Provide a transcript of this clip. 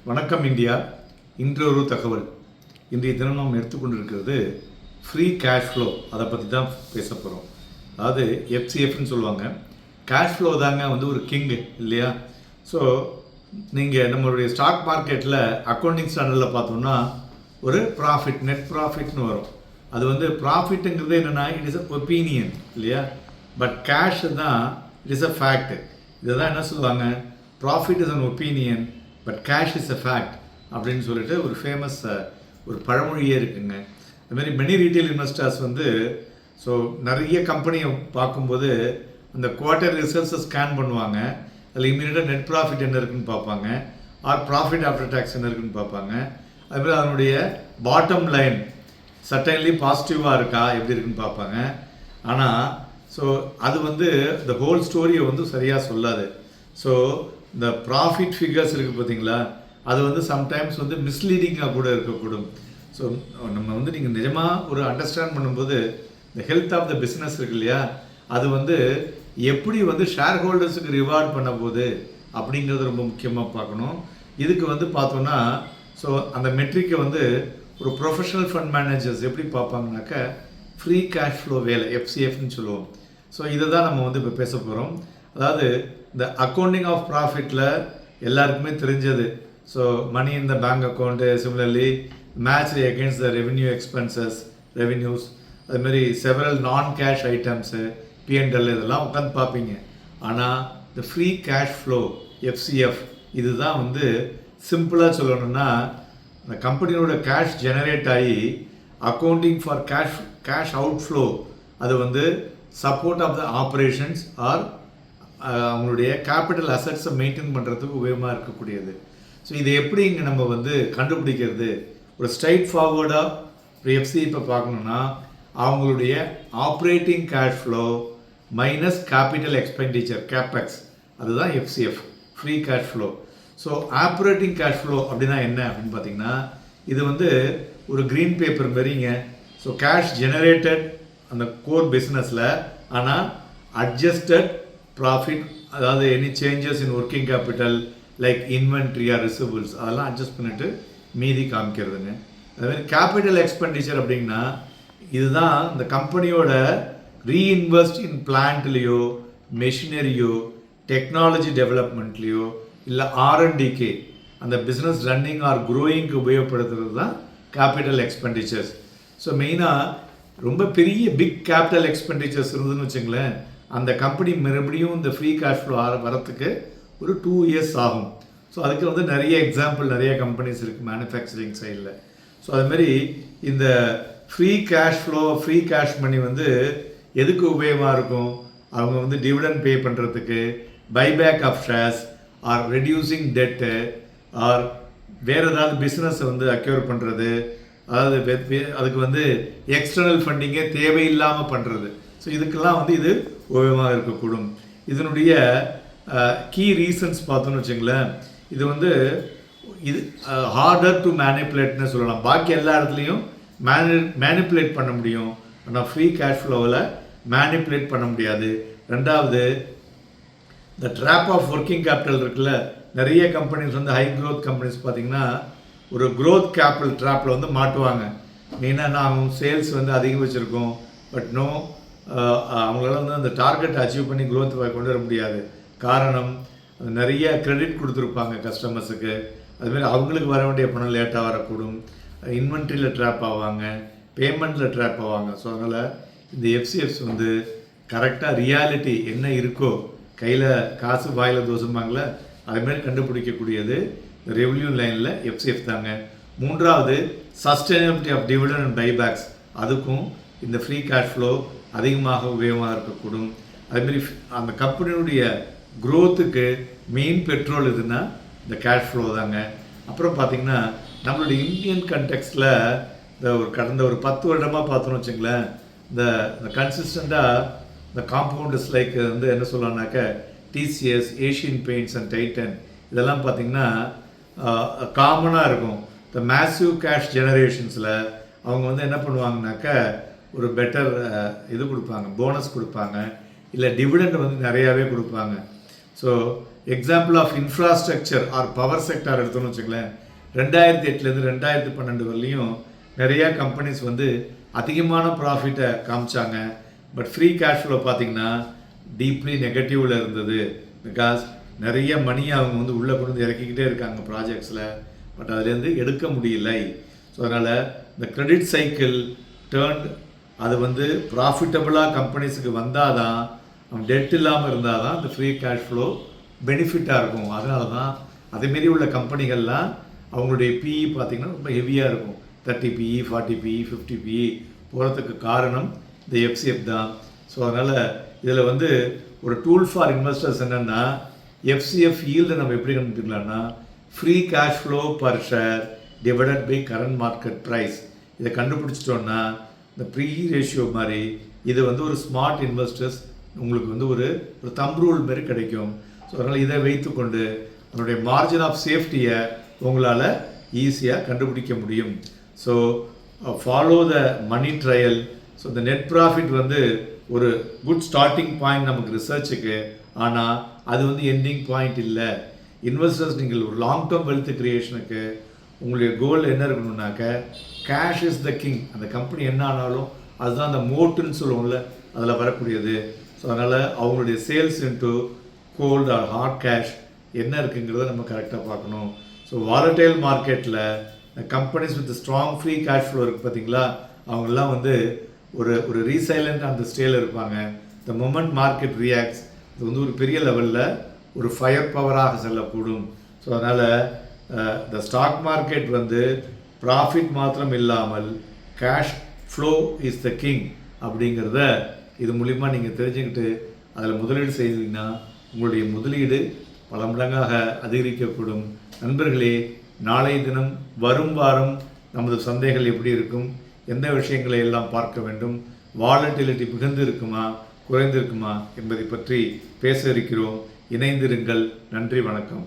வணக்கம் இந்தியா. இன்றொரு தகவல். இன்றைய தினம் நாம் எடுத்துக்கொண்டிருக்கிறது ஃப்ரீ கேஷ் ஃப்ளோ. அதை பற்றி தான் பேச போகிறோம். அதாவது எஃப்சிஎஃப்னு சொல்லுவாங்க. கேஷ் ஃப்ளோ தாங்க ஒரு கிங்கு இல்லையா? ஸோ நீங்கள் நம்மளுடைய ஸ்டாக் மார்க்கெட்டில் அக்கௌண்டிங் ஸ்டாண்டர்டில் பார்த்தோம்னா ஒரு ப்ராஃபிட், நெட் ப்ராஃபிட்னு வரும். அது ப்ராஃபிட்டுங்கிறது என்னென்னா இட் இஸ் அ ஒப்பீனியன் இல்லையா? பட் கேஷ் தான் இட் இஸ் அ ஃபேக்ட். இதை தான் என்ன சொல்லுவாங்க, profit is an opinion but cash is a fact அப்படின்னு சொல்லிட்டு ஒரு ஃபேமஸ் ஒரு பழமொழியே இருக்குங்க. அதுமாதிரி மெனி ரீட்டைல் இன்வெஸ்டர்ஸ் ஸோ நிறைய கம்பெனியை பார்க்கும்போது அந்த குவார்ட்டர் ரிசல்ட்ஸை ஸ்கேன் பண்ணுவாங்க. அதில் இமீடியட்டாக நெட் ப்ராஃபிட் என்ன இருக்குன்னு பார்ப்பாங்க, ஆர் ப்ராஃபிட் ஆஃப்டர் டேக்ஸ் என்ன இருக்குன்னு பார்ப்பாங்க. அதுமாதிரி அதனுடைய பாட்டம் லைன் சர்டைன்லி பாசிட்டிவாக இருக்கா, எப்படி இருக்குன்னு பார்ப்பாங்க. ஆனால் ஸோ அது இந்த ஹோல் ஸ்டோரியை சரியாக சொல்லாது. ஸோ இந்த ப்ராஃபிட் ஃபிகர்ஸ் இருக்குது பார்த்தீங்களா, அது சம்டைம்ஸ் மிஸ்லீடிங்காக கூட இருக்கக்கூடும். ஸோ நம்ம நீங்கள் நிஜமாக ஒரு அண்டர்ஸ்டாண்ட் பண்ணும்போது இந்த ஹெல்த் ஆஃப் த பிஸ்னஸ் இருக்கு இல்லையா, அது எப்படி ஷேர் ஹோல்டர்ஸுக்கு ரிவார்ட் பண்ண போகுது அப்படிங்கிறது ரொம்ப முக்கியமாக பார்க்கணும். இதுக்கு பார்த்தோன்னா ஸோ அந்த மெட்ரிக்கை ஒரு ப்ரொஃபஷனல் ஃபண்ட் மேனேஜர்ஸ் எப்படி பார்ப்பாங்கனாக்க ஃப்ரீ கேஷ் ஃப்ளோ வேலை, எஃப்சிஎஃப்னு சொல்லுவோம். ஸோ இதை தான் நம்ம இப்போ பேச போகிறோம். அதாவது இந்த அக்கௌண்டிங் ஆஃப் ப்ராஃபிட்டில் எல்லாருக்குமே தெரிஞ்சது. So money in the bank account, similarly match against the revenue expenses, revenues, அதுமாரி several non cash items, PNL இதெல்லாம் உட்காந்து பார்ப்பீங்க. ஆனால் இந்த ஃப்ரீ கேஷ் ஃப்ளோ எஃப்சிஎஃப் இதுதான் சிம்பிளாக சொல்லணும்னா அந்த கம்பெனியோட கேஷ் ஜெனரேட் ஆகி accounting for cash out flow, அது support of the operations or அவங்களுடைய கேபிட்டல் அசட்ஸை மெயின்டைன் பண்ணுறதுக்கு உபயோகமாக இருக்கக்கூடியது. ஸோ இதை எப்படி இங்கே நம்ம கண்டுபிடிக்கிறது? ஒரு ஸ்ட்ரைட் ஃபார்வர்டாக ஒரு எஃப்சி இப்போ பார்க்கணுன்னா அவங்களுடைய operating cash flow minus capital expenditure, capex, அதுதான் FCF, free cash flow. So operating cash flow அப்படின்னா என்ன அப்படின்னு பார்த்தீங்கன்னா இது ஒரு க்ரீன் பேப்பர் மாரிங்க. ஸோ கேஷ் ஜெனரேட்டட் அந்த கோர் பிஸ்னஸில், ஆனால் அட்ஜஸ்டட் ப்ராஃபிட், அதாவது any changes in working capital like inventory or receivables அதெல்லாம் அட்ஜஸ்ட் பண்ணிவிட்டு மீதி காமிக்கிறதுங்க. அதுமாதிரி கேபிட்டல் எக்ஸ்பெண்டிச்சர் அப்படின்னா இதுதான் இந்த கம்பெனியோட ரீஇன்வெஸ்ட் இன் பிளான்ட்லேயோ, மெஷினரியோ, டெக்னாலஜி டெவலப்மெண்ட்லேயோ, இல்லை ஆர்என்டிக்கு அந்த பிஸ்னஸ் ரன்னிங் ஆர் க்ரோயிங்க்கு உபயோகப்படுத்துறது தான் கேபிட்டல் எக்ஸ்பெண்டிச்சர்ஸ். ஸோ மெயினாக ரொம்ப பெரிய பிக் கேபிட்டல் எக்ஸ்பெண்டிச்சர்ஸ் இருந்ததுன்னு வச்சுங்களேன், அந்த கம்பெனி மறுபடியும் இந்த ஃப்ரீ கேஷ் ஃப்ளோ வரத்துக்கு ஒரு 2 years ஆகும். ஸோ அதுக்கு நிறைய எக்ஸாம்பிள், நிறைய கம்பெனிஸ் இருக்குது மேனுஃபேக்சரிங் சைடில். ஸோ அதுமாரி இந்த free cash flow, free cash money எதுக்கு உபயோகமாக இருக்கும்? அவங்க டிவிடெண்ட் பே பண்ணுறதுக்கு, buyback of shares, or reducing debt, or வேறு ஏதாவது பிஸ்னஸை அக்யூர் பண்ணுறது, அதாவது அதுக்கு எக்ஸ்டர்னல் ஃபண்டிங்கே தேவையில்லாமல் பண்ணுறது. ஸோ இதுக்கெல்லாம் இது உபயோகமாக இருக்கக்கூடும். இதனுடைய கீ ரீசன்ஸ் பார்த்தோன்னு வச்சுங்களேன், இது ஹார்டர் டு மேனிப்புலேட்னு சொல்லலாம். பாக்கி எல்லா இடத்துலையும் மேனிப்புலேட் பண்ண முடியும், ஆனால் ஃப்ரீ கேஷ் ஃப்ளோவில் மேனிப்புலேட் பண்ண முடியாது. ரெண்டாவது, இந்த ட்ராப் ஆஃப் ஒர்க்கிங் கேபிட்டல் இருக்குல்ல, நிறைய கம்பெனிஸ் ஹை க்ரோத் கம்பெனிஸ் பார்த்திங்கன்னா ஒரு க்ரோத் கேபிட்டல் ட்ராப்பில் மாட்டுவாங்க. மெயினாக நாங்கள் சேல்ஸ் அதிகம் வச்சுருக்கோம், பட் நோ அவங்களால அந்த டார்கெட் அச்சீவ் பண்ணி க்ரோத் கொண்டு வர முடியாது. காரணம், நிறைய கிரெடிட் கொடுத்துருப்பாங்க கஸ்டமர்ஸுக்கு, அதுமாதிரி அவங்களுக்கு வர வேண்டிய பணம் லேட்டாக வரக்கூடும், இன்வென்ட்ரியில் ட்ராப் ஆவாங்க, பேமெண்ட்டில் ட்ராப் ஆவாங்க. ஸோ அதனால் இந்த எஃப்சிஎஃப்ஸ் கரெக்டாக ரியாலிட்டி என்ன இருக்கோ, கையில் காசு வாயில் தோசும்பாங்களே, அதுமாரி கண்டுபிடிக்கக்கூடியது இந்த ரெவென்யூ லைனில் எஃப்சிஎஃப் தாங்க. மூன்றாவது, sustainability of dividend and buybacks, அதுக்கும் இந்த ஃப்ரீ கேஷ் ஃப்ளோ அதிகமாக உபயோகமாக இருக்கக்கூடும். அதுமாரி அந்த கம்பெனியுடைய க்ரோத்துக்கு மெயின் பெட்ரோல் எதுன்னா இந்த கேஷ் ஃப்ளோ தாங்க. அப்புறம் பார்த்திங்கன்னா நம்மளுடைய இந்தியன் கண்டெக்ஸ்டில் கடந்த ஒரு 10 வருடமாக பார்த்தோன்னு வச்சுங்களேன், இந்த கன்சிஸ்டண்ட்டாக இந்த காம்பவுண்டர்ஸ் லைக் என்ன சொல்லலாம்னாக்க TCS, Asian Paints and Titan இதெல்லாம் பார்த்திங்கன்னா காமனாக இருக்கும். இந்த மேசிவ் கேஷ் ஜெனரேஷன்ஸில் அவங்க என்ன பண்ணுவாங்கனாக்க ஒரு பெட்டர் இது கொடுப்பாங்க, போனஸ் கொடுப்பாங்க, இல்லை டிவிடெண்ட் நிறையாவே கொடுப்பாங்க. So example of infrastructure or power sector எடுத்தோம்னு வச்சுங்களேன், 2008லேருந்து 2012 வரலையும் நிறையா கம்பெனிஸ் வந்து அதிகமான ப்ராஃபிட்டை காமிச்சாங்க. பட் ஃப்ரீ கேஷ் ஃப்ளோ பார்த்திங்கன்னா டீப்லி நெகட்டிவில் இருந்தது. பிகாஸ் நிறைய மணியை அவங்க வந்து உள்ளே கொண்டு வந்து இறக்கிக்கிட்டே இருக்காங்க ப்ராஜெக்ட்ஸில். பட் அதுலேருந்து எடுக்க முடியலை. ஸோ அதனால் இந்த கிரெடிட் சைக்கிள் டேர்ன் அது வந்து ப்ராஃபிட்டபுளாக கம்பெனிஸுக்கு வந்தால் தான், அவங்க டெட் இல்லாமல் இருந்தால் தான் இந்த ஃப்ரீ கேஷ் ஃப்ளோ பெனிஃபிட்டாக இருக்கும். அதனால தான் அதேமாரி உள்ள கம்பெனிகள்லாம் அவங்களுடைய பிஇ பார்த்திங்கன்னா ரொம்ப ஹெவியாக இருக்கும். 30 PE, 40 PE, 50 PE போகிறதுக்கு காரணம் இந்த FCF தான். ஸோ அதனால் இதில் வந்து ஒரு டூல் ஃபார் இன்வெஸ்டர்ஸ் என்னென்னா, FCF ஈல்டை நம்ம எப்படி கண்டுபிடிக்கலாம்னா, free cash flow per share divided by current market price. இதை கண்டுபிடிச்சிட்டோன்னா இந்த ப்ரீ ரேஷியோ மாதிரி இது வந்து ஒரு ஸ்மார்ட் இன்வெஸ்டர்ஸ் உங்களுக்கு வந்து ஒரு தம்ப் ரூல் மாரி கிடைக்கும். ஸோ அதனால் இதை வைத்துக்கொண்டு அதனுடைய மார்ஜின் ஆஃப் சேஃப்டியை உங்களால் ஈஸியாக கண்டுபிடிக்க முடியும். So follow the money trail. So இந்த நெட் ப்ராஃபிட் வந்து ஒரு குட் ஸ்டார்டிங் பாயிண்ட் நமக்கு ரிசர்ச்சுக்கு. ஆனால் அது வந்து எண்டிங் பாயிண்ட் இல்லை. இன்வெஸ்டர்ஸ் நீங்கள் ஒரு லாங் டேர்ம் வெல்த் கிரியேஷனுக்கு உங்களுடைய கோல் என்ன இருக்கணும்னாக்க, கேஷ் இஸ் த கிங். அந்த கம்பெனி என்ன ஆனாலும் அதுதான் அந்த மோட்டுன்னு சொல்லுவோம்ல, அதில் வரக்கூடியது. ஸோ அதனால் அவங்களுடைய sales into gold or hard cash என்ன இருக்குங்கிறத நம்ம கரெக்டாக பார்க்கணும். ஸோ வாலட்டைல் மார்க்கெட்டில் companies with strong free cash flow இருக்குது பார்த்தீங்களா, அவங்கெல்லாம் வந்து ஒரு ரீசைலண்ட் அந்த ஸ்டேல இருப்பாங்க. த மொமெண்ட் மார்க்கெட் ரியாக்ட்ஸ், இது வந்து ஒரு பெரிய லெவலில் ஒரு ஃபயர் பவராக செல்லக்கூடும். ஸோ அதனால் த ஸ்டாக் மார்க்கெட் வந்து ப்ராஃபிட் மாத்திரம் இல்லாமல் cash flow is the king அப்படிங்கிறத இது மூலிமா நீங்கள் தெரிஞ்சுக்கிட்டு அதில் முதலீடு செய்தீங்கன்னா உங்களுடைய முதலீடு பல மடங்காக அதிகரிக்கக்கூடும். நண்பர்களே, நாளைய தினம் வரும் வாரம் நமது சந்தைகள் எப்படி இருக்கும், எந்த விஷயங்களை எல்லாம் பார்க்க வேண்டும், வாலட்டிலிட்டி மிகுந்து இருக்குமா குறைந்திருக்குமா என்பதை பற்றி பேச இருக்கிறோம். இணைந்திருங்கள். நன்றி, வணக்கம்.